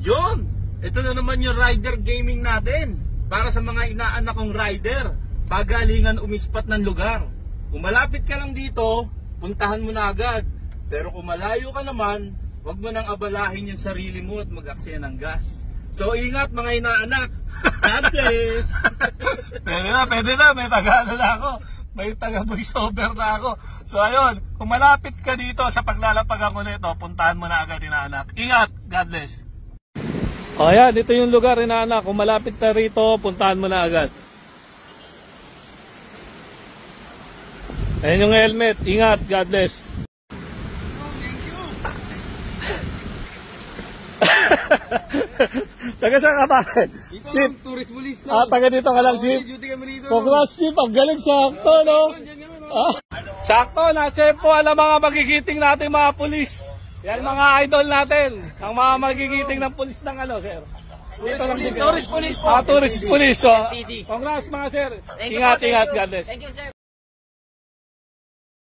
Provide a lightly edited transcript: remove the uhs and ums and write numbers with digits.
Yun! Ito na naman yung rider gaming natin. Para sa mga inaanak kong rider, pagalingan umispat ng lugar. Kung malapit ka lang dito, puntahan mo na agad. Pero kung malayo ka naman, huwag mo nang abalahin yung sarili mo at mag-aksaya ng gas. So ingat mga inaanak. God bless. Pwede na. May taga-ano na ako. May taga-voiceover na ako. So ayun, kung malapit ka dito sa paglalapagan ko nito, puntahan mo na agad inaanak. Ingat. God bless. O yan, dito yung lugar inaanak. Kung malapit na rito, puntahan mo na agad. Ayan yung helmet. Ingat. God bless. Taga saan ka ba? Chief, tourist police na. taga dito ka lang, Chief. Congrats, Chief. Ang galing, sakto, no? Sakto, na-check po ang mga magigiting natin mga pulis. Yan mga idol natin. Ang mga magigiting ng pulis ng ano, sir? Tourist police po. Tourist police. So, congrats mga sir. Ingat, God bless. Thank you, sir.